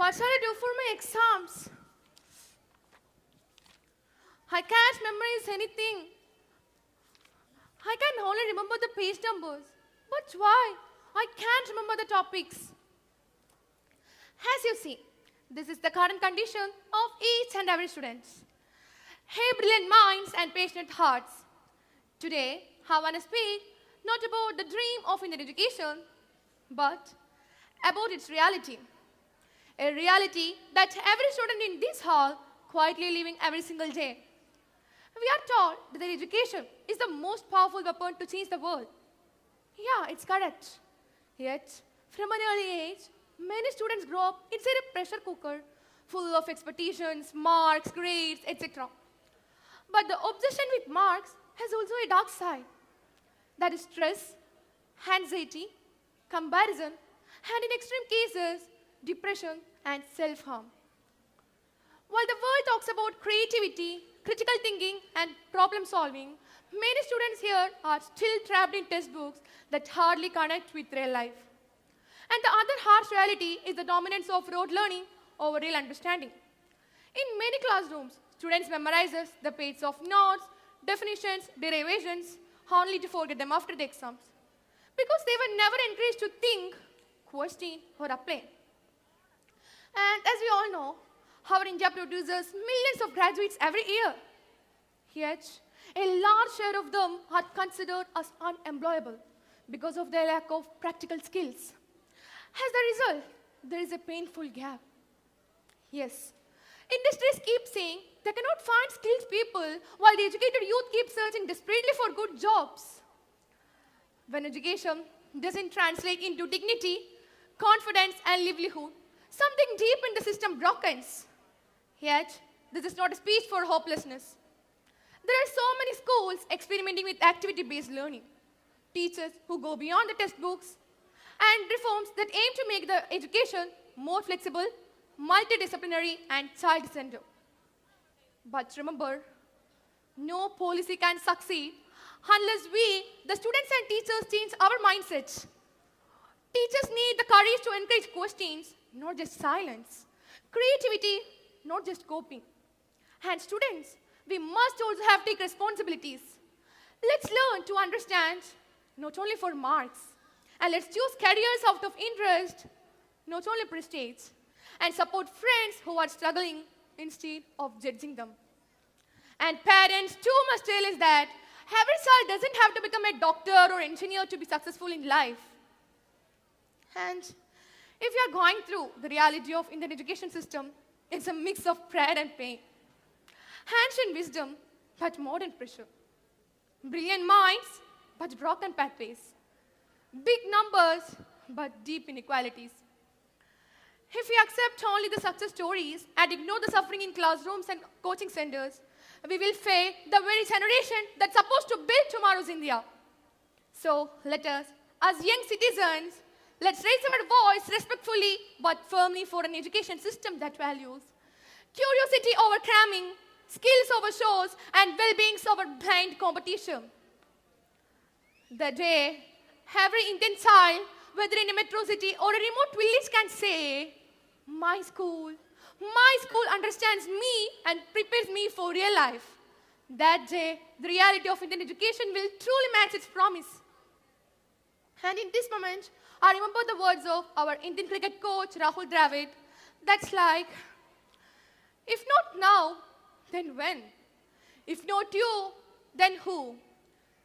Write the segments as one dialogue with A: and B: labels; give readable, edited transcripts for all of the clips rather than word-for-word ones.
A: What shall I do for my exams? I can't memorize anything. I can only remember the page numbers. But why? I can't remember the topics. As you see, this is the current condition of each and every student. Hey, brilliant minds and passionate hearts. Today, I want to speak not about the dream of Indian education, but about its reality. A reality that every student in this hall quietly living every single day. We are taught that education is the most powerful weapon to change the world. Yeah, it's correct. Yet, from an early age, many students grow up inside a pressure cooker full of expectations, marks, grades, etc. But the obsession with marks has also a dark side. That is stress, anxiety, comparison, and in extreme cases, depression and self-harm. While the world talks about creativity, critical thinking, and problem solving, many students here are still trapped in textbooks that hardly connect with real life. And the other harsh reality is the dominance of rote learning over real understanding. In many classrooms, students memorize the pages of notes, definitions, derivations, only to forget them after the exams, because they were never encouraged to think, question, or apply. And as we all know, our India produces millions of graduates every year. Yet, a large share of them are considered as unemployable because of their lack of practical skills. As a result, there is a painful gap. Yes, industries keep saying they cannot find skilled people while the educated youth keep searching desperately for good jobs. When education doesn't translate into dignity, confidence, and livelihood, something deep in the system brokens. Yet, this is not a speech for hopelessness. There are so many schools experimenting with activity-based learning, teachers who go beyond the textbooks, and reforms that aim to make the education more flexible, multidisciplinary, and child-centered. But remember, no policy can succeed unless we, the students and teachers, change our mindsets. Teachers need the courage to encourage questions, not just silence. Creativity, not just coping. And students, we must also have to take responsibilities. Let's learn to understand, not only for marks. And let's choose careers out of interest, not only prestige. And support friends who are struggling instead of judging them. And parents too must realize that every child doesn't have to become a doctor or engineer to be successful in life. And if you are going through the reality of Indian education system, it's a mix of pride and pain. Ancient wisdom, but modern pressure. Brilliant minds, but broken pathways. Big numbers, but deep inequalities. If we accept only the success stories and ignore the suffering in classrooms and coaching centers, we will fail the very generation that's supposed to build tomorrow's India. So let us, as young citizens, let's raise our voice respectfully but firmly for an education system that values curiosity over cramming, skills over shows, and well-being over blind competition. The day every Indian child, whether in a metro city or a remote village, can say, my school understands me and prepares me for real life. That day, the reality of Indian education will truly match its promise. And in this moment, I remember the words of our Indian cricket coach, Rahul Dravid. That's like, if not now, then when? If not you, then who?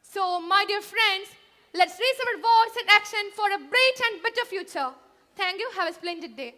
A: So, my dear friends, let's raise our voice and action for a bright and better future. Thank you. Have a splendid day.